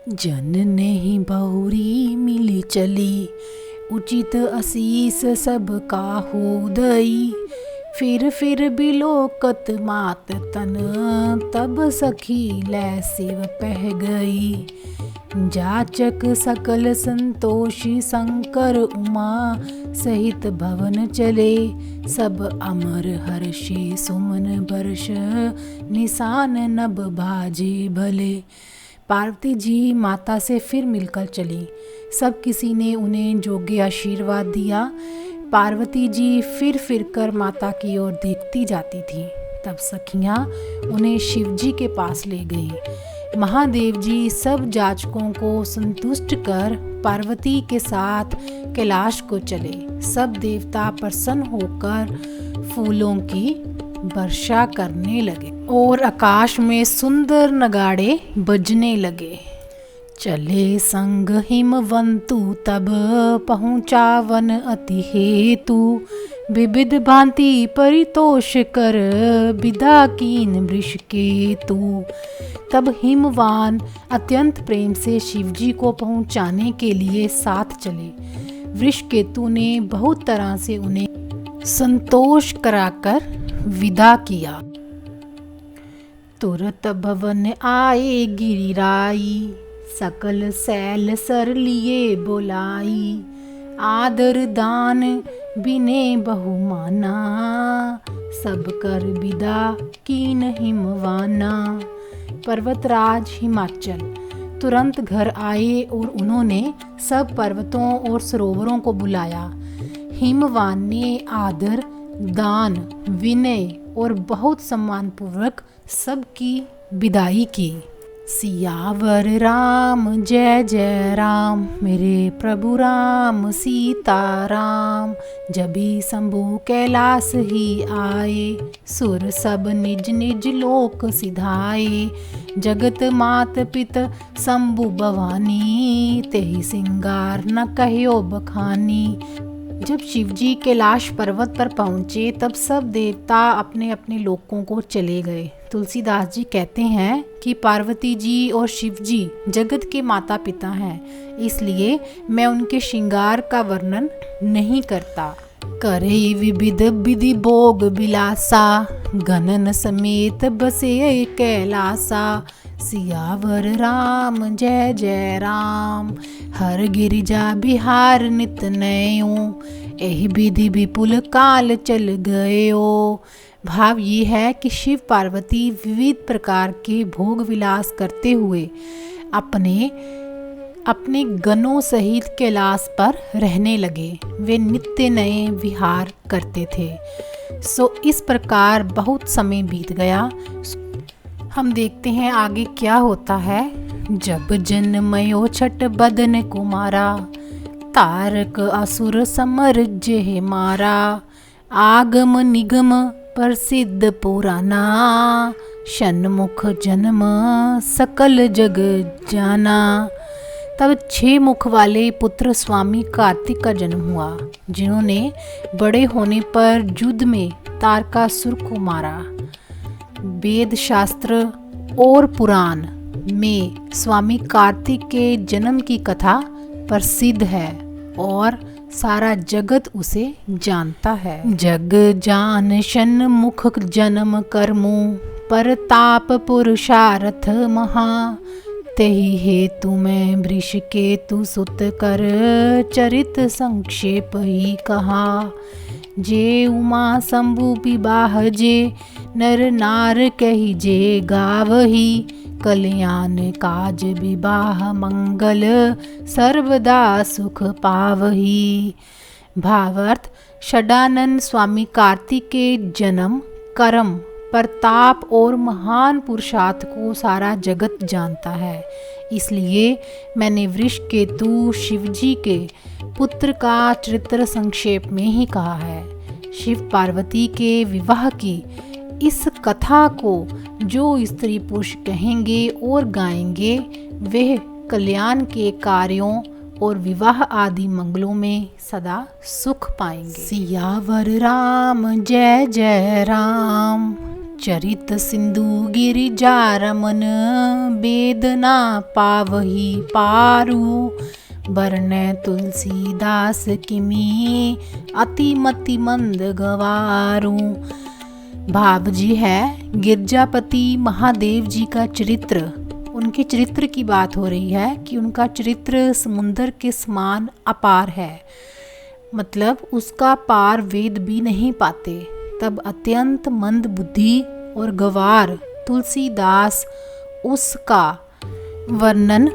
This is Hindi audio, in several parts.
जन नहीं बहुरी मिली चली, उचित असीस सबका हो दई। फिर बिलोकत मात तन, तब सखी लै शिव पह गई। जाचक सकल संतोषी शंकर उमा, सहित भवन चले। सब अमर हर्षि सुमन बरस, निशान नभ भाजे भले। पार्वती जी माता से फिर मिलकर चली। सब किसी ने उन्हें जोग्य आशीर्वाद दिया। पार्वती जी फिर कर माता की ओर देखती जाती थी। तब सखियां उन्हें शिवजी के पास ले गई। महादेव जी सब जाचकों को संतुष्ट कर पार्वती के साथ कैलाश को चले। सब देवता प्रसन्न होकर फूलों की वर्षा करने लगे और आकाश में सुंदर नगाड़े बजने लगे। चले संग हिमवंतु तब, पहुँचा वन अति हेतु। विविध भांति परितोष कर, विदा कीन वृष केतु। तब हिमवान अत्यंत प्रेम से शिवजी को पहुँचाने के लिए साथ चले। वृष केतु ने बहुत तरह से उन्हें संतोष कराकर विदा किया। तुरत भवन आए गिरिराई, सकल सैल सर लिए बोलाई। आदर दान बिने बहुमाना, सब कर विदा कीन हिमवाना। पर्वतराज हिमाचल तुरंत घर आए और उन्होंने सब पर्वतों और सरोवरों को बुलाया। हिमवान ने आदर, दान, विनय और बहुत सम्मानपूर्वक सबकी विदाई की। सियावर राम जय जय राम, मेरे प्रभु राम सीताराम। जभी शंभु कैलाश ही आए, सुर सब निज निज लोक सिधाए। जगत मात पित शंभु भवानी, तेहि सिंगार न कह्यो बखानी। जब शिवजी कैलाश पर्वत पर पहुँचे तब सब देवता अपने अपने लोकों को चले गए। तुलसीदास जी कहते हैं कि पार्वती जी और शिवजी जगत के माता पिता हैं, इसलिए मैं उनके श्रृंगार का वर्णन नहीं करता। करे विविध विधि भोग विलासा, गणन समेत बसे कैलासा। सियावर राम जय जय राम, हर गिरिजा बिहार नित नयो। एहि विधि विपुल काल चल गयो। भाव ये है कि शिव पार्वती विविध प्रकार के भोग विलास करते हुए अपने गणों सहित कैलाश पर रहने लगे। वे नित्य नए विहार करते थे। सो इस प्रकार बहुत समय बीत गया। हम देखते हैं आगे क्या होता है। जब जन्मयो छठ बदन कुमारा, तारक असुर समर जेह मारा। आगम निगम प्रसिद्ध पुराना, षण्मुख जन्म सकल जग जाना। तब 6 मुख वाले पुत्र स्वामी कार्तिक का जन्म हुआ, जिन्होंने बड़े होने पर युद्ध में तारकासुर को मारा। वेद शास्त्र और पुराण में स्वामी कार्तिक के जन्म की कथा प्रसिद्ध है और सारा जगत उसे जानता है। जग जान षण्मुख जन्म कर्मो, परताप पुरुषार्थ महा। तेहि हेतु मैं वृष केतु सुत कर, चरित संक्षेप ही कहा। जे उमा शंभु विवाह जे, नर नार कही जे गावही। कल्याण काज विवाह मंगल, सर्वदा सुख पावही। भावार्थ, षडानंद स्वामी कार्तिक के जन्म, कर्म, प्रताप और महान पुरुषार्थ को सारा जगत जानता है, इसलिए मैंने वृष केतु शिवजी के पुत्र का चरित्र संक्षेप में ही कहा है। शिव पार्वती के विवाह की इस कथा को जो स्त्री पुरुष कहेंगे और गाएंगे, वह कल्याण के कार्यों और विवाह आदि मंगलों में सदा सुख पाएंगे। सियावर राम जय जय राम, चरित सिंधु गिरिजा रमन, वेदना पावही पारू, बरनै तुलसीदास किमी, अति मति मंद गवारू। भाव जी है गिरजापति महादेव जी का चरित्र। उनके चरित्र की बात हो रही है कि उनका चरित्र समुंदर के समान अपार है, मतलब उसका पार वेद भी नहीं पाते। तब अत्यंत मंद बुद्धि और गवार तुलसीदास उसका वर्णन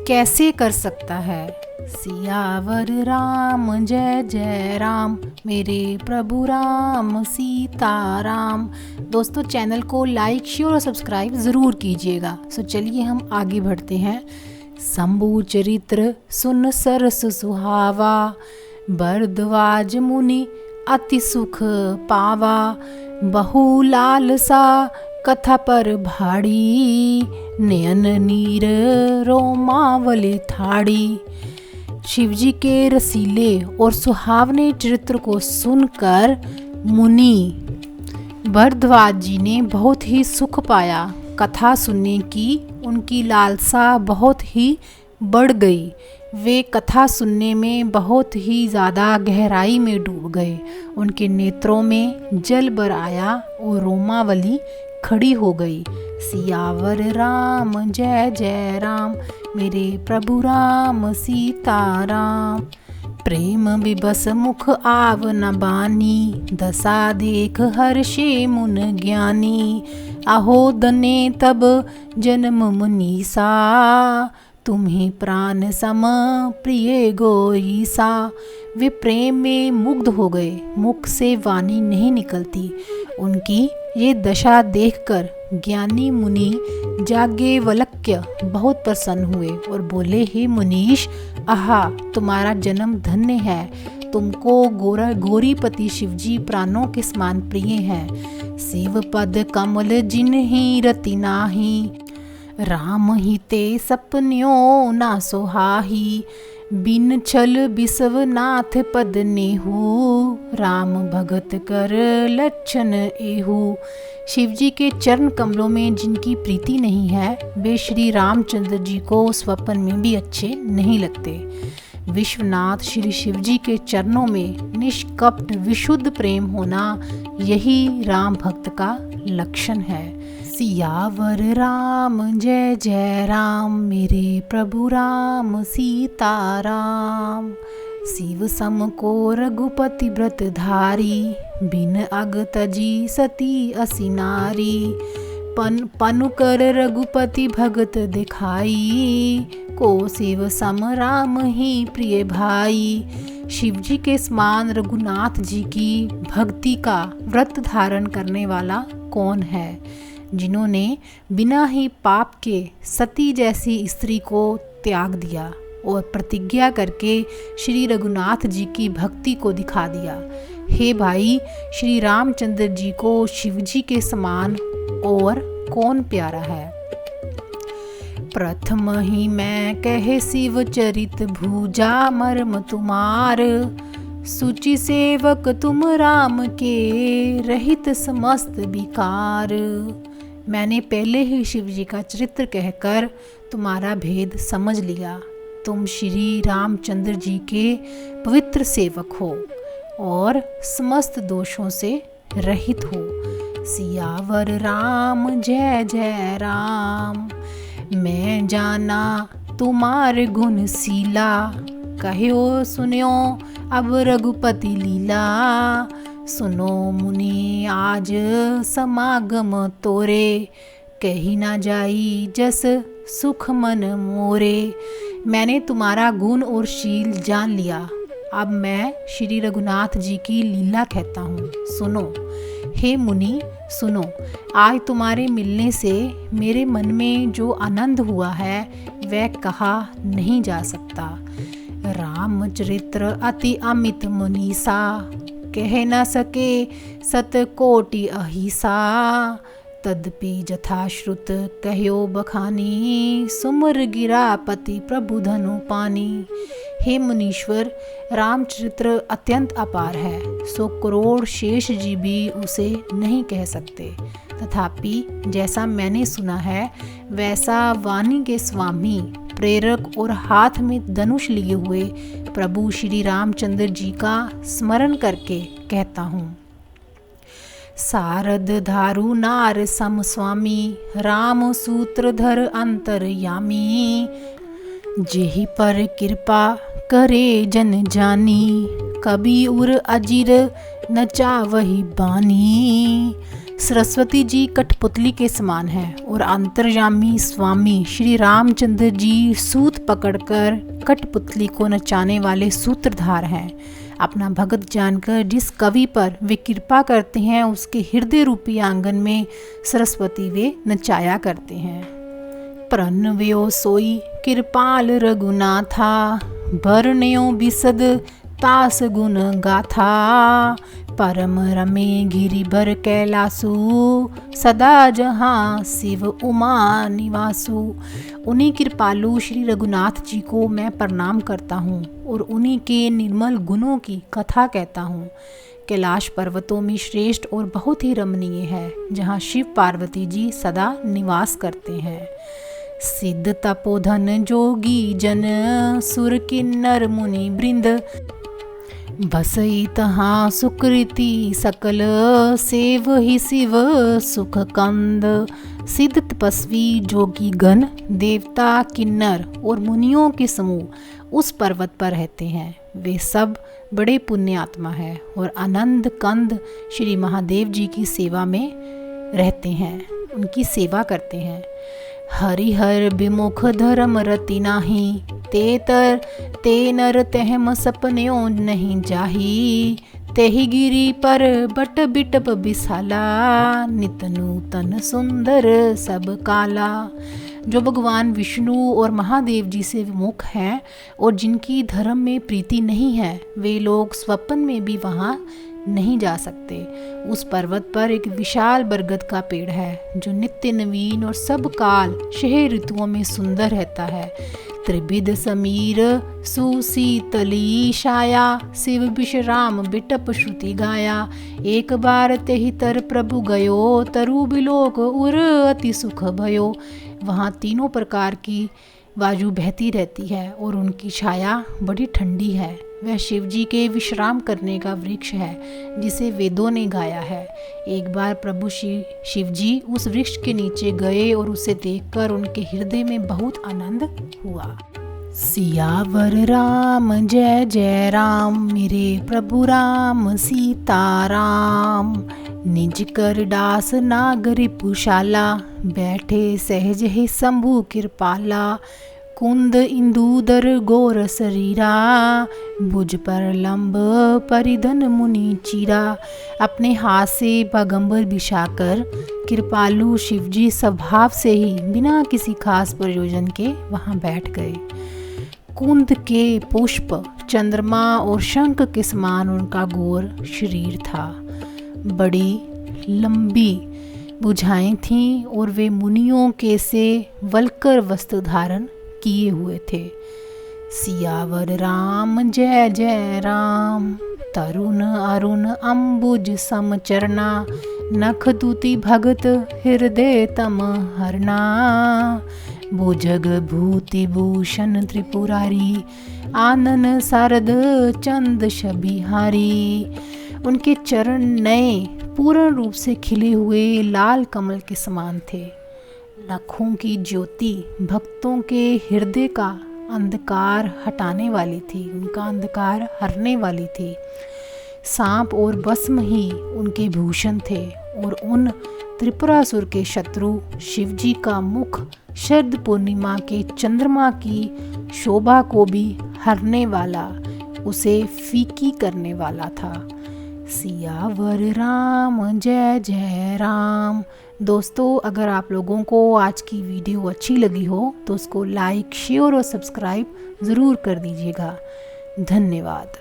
कैसे कर सकता है। सियावर राम जय जय राम, मेरे प्रभु राम सीताराम। दोस्तों चैनल को लाइक शेयर और सब्सक्राइब ज़रूर कीजिएगा। सो चलिए हम आगे बढ़ते हैं। शंभु चरित्र सुन सरस सुहावा, भरद्वाज मुनि अति सुख पावा, बहु लालसा कथा पर भाड़ी, नयन नीर रोमावली थाड़ी। शिवजी के रसीले और सुहावने चरित्र को सुनकर मुनि भरद्वाज जी ने बहुत ही सुख पाया। कथा सुनने की उनकी लालसा बहुत ही बढ़ गई। वे कथा सुनने में बहुत ही ज़्यादा गहराई में डूब गए। उनके नेत्रों में जल भर आया और रोमावली खड़ी हो गई। सियावर राम जय जय राम, मेरे प्रभु राम सीताराम। प्रेम विबस मुख आव न बानी, दशा देख हर्षे मुन ज्ञानी। अहो दने तब जन्म मुनीसा, तुम्हें प्राण सम प्रिय गोईसा। वे प्रेम में मुग्ध हो गए, मुख से वाणी नहीं निकलती। उनकी ये दशा देखकर ज्ञानी मुनि याज्ञवल्क्य बहुत प्रसन्न हुए और बोले, हे मुनीश, आहा तुम्हारा जन्म धन्य है। तुमको गौरीपति शिवजी प्राणों के समान प्रिय हैं। शिव पद कमल जिन्हि रति नाही, राम ही ते सपन्यो ना सोहाही। बिन छल बिसवनाथ पद नेहू, राम भगत कर लक्षण एहू। शिवजी के चरण कमलों में जिनकी प्रीति नहीं है, वे श्री रामचंद्र जी को स्वप्न में भी अच्छे नहीं लगते। विश्वनाथ श्री शिवजी के चरणों में निष्कपट विशुद्ध प्रेम होना, यही राम भक्त का लक्षण है। सियावर राम जय जय राम, मेरे प्रभु राम सीताराम। शिव सम को रघुपति व्रत धारी, बिन अग तजी सती असी नारी। पनु कर रघुपति भगत दिखाई, को शिव सम राम ही प्रिय भाई। शिवजी के समान रघुनाथ जी की भक्ति का व्रत धारण करने वाला कौन है, जिन्होंने बिना ही पाप के सती जैसी स्त्री को त्याग दिया और प्रतिज्ञा करके श्री रघुनाथ जी की भक्ति को दिखा दिया। हे भाई, श्री रामचंद्र जी को शिवजी के समान और कौन प्यारा है। प्रथम ही मैं कहे शिव चरित भूजा मर्म तुम्हार, सूची सेवक तुम राम के रहित समस्त विकार। मैंने पहले ही शिव जी का चरित्र कहकर तुम्हारा भेद समझ लिया। तुम श्री रामचंद्र जी के पवित्र सेवक हो और समस्त दोषों से रहित हो। सियावर राम जय जय राम, मैं जाना तुम्हारे गुण सीला। कहो सुनो अब रघुपति लीला, सुनो मुनि आज समागम तोरे। कही ना जाई जस सुख मन मोरे। मैंने तुम्हारा गुण और शील जान लिया, अब मैं श्री रघुनाथ जी की लीला कहता हूँ, सुनो। हे मुनि सुनो, आज तुम्हारे मिलने से मेरे मन में जो आनंद हुआ है वह कहा नहीं जा सकता। रामचरित्र अति अमित मुनीसा, कह न सके सतकोटि अहिसा। तदपि जथाश्रुत कह्यो बखानी, सुमर गिरापति प्रभु धनु पानी। हे मुनीश्वर, रामचरित्र अत्यंत अपार है, सो करोड़ शेष जी भी उसे नहीं कह सकते। तथापि जैसा मैंने सुना है वैसा वाणी के स्वामी प्रेरक और हाथ में धनुष लिए हुए प्रभु श्री रामचंद्र जी का स्मरण करके कहता हूँ। सारद धारु नार सम स्वामी राम सूत्रधर अंतरयामी, जेहि पर कृपा करे जन जानी, कभी उर अजीर नचा वही बानी। सरस्वती जी कठपुतली के समान है और अंतर्यामी स्वामी श्री रामचंद्र जी सूत पकड़कर कठपुतली को नचाने वाले सूत्रधार हैं। अपना भगत जानकर जिस कवि पर वे कृपा करते हैं उसके हृदय रूपी आंगन में सरस्वती वे नचाया करते हैं। प्रणव्यो सोई कृपाल रघुनाथा, भरण्यो बिसद तास गुण गाथा। परम रमे गिरि भर कैलासु, सदा जहाँ शिव उमा निवासु। उन्हीं कृपालु श्री रघुनाथ जी को मैं प्रणाम करता हूँ और उन्हीं के निर्मल गुणों की कथा कहता हूँ। कैलाश पर्वतों में श्रेष्ठ और बहुत ही रमणीय है, जहाँ शिव पार्वती जी सदा निवास करते हैं। सिद्ध तपोधन जोगी जन, सुर किन्नर मुनि वृंद, बसई तहाँ सुकृति सकल, सेव ही शिव सुख कंद। सिद्ध तपस्वी जोगी गण, देवता किन्नर और मुनियों के समूह उस पर्वत पर रहते हैं। वे सब बड़े पुण्य आत्मा है और आनंद कंद श्री महादेव जी की सेवा में रहते हैं, उनकी सेवा करते हैं। हरिहर विमुख धर्म रति नाही, ते नर तहम सपन्यों नहीं जाही। तेहि गिरी पर बट बिटप बिसाला, नित नूतन सुंदर सब काला। जो भगवान विष्णु और महादेव जी से विमुख हैं और जिनकी धर्म में प्रीति नहीं है, वे लोग स्वप्न में भी वहाँ नहीं जा सकते। उस पर्वत पर एक विशाल बरगद का पेड़ है जो नित्य नवीन और सब काल 6 ऋतुओं में सुंदर रहता है। त्रिविध समीर सुशीतली छाया, शिव विश्राम बिटप श्रुति गाया। एक बार तेहि तर प्रभु गयो, तरु बिलोक उर अति सुख भयो। वहाँ तीनों प्रकार की वायु बहती रहती है और उनकी छाया बड़ी ठंडी है। वह शिव जी के विश्राम करने का वृक्ष है जिसे वेदों ने गाया है। एक बार प्रभु शिव जी उस वृक्ष के नीचे गए और उसे देखकर उनके हृदय में बहुत आनंद हुआ। सियावर राम जय जय राम, मेरे प्रभु राम सीताराम। निज कर दास नागरि पुशाला, बैठे सहज ही शंभु कृपाला। कुंद इंदुदर गोर शरीरा, भुज पर लंब परिधन मुनि चीरा। अपने हाथ से पैगंबर बिछाकर कृपालु शिवजी स्वभाव से ही बिना किसी खास प्रयोजन के वहां बैठ गए। कुंद के पुष्प, चंद्रमा और शंख के समान उनका गोर शरीर था। बड़ी लंबी भुजाएं थीं और वे मुनियों के से वल्कर वस्त्र धारण किए हुए थे। सियावर राम जय जय राम, तरुण अरुण अम्बुज समचरना। नख दूती भगत हृदय तम हरना, भुजग भूति भूषण त्रिपुरारी। आनन शारद चंद शबिहारी। उनके चरण नए पूर्ण रूप से खिले हुए लाल कमल के समान थे। नखों की ज्योति भक्तों के हृदय का अंधकार हटाने वाली थी, उनका अंधकार हरने वाली थी। सांप और भस्म ही उनके भूषण थे और उन त्रिपुरासुर के शत्रु शिवजी का मुख शरद पूर्णिमा के चंद्रमा की शोभा को भी हरने वाला, उसे फीकी करने वाला था। सियावर राम जय जय राम। दोस्तों, अगर आप लोगों को आज की वीडियो अच्छी लगी हो तो उसको लाइक, शेयर और सब्सक्राइब ज़रूर कर दीजिएगा। धन्यवाद।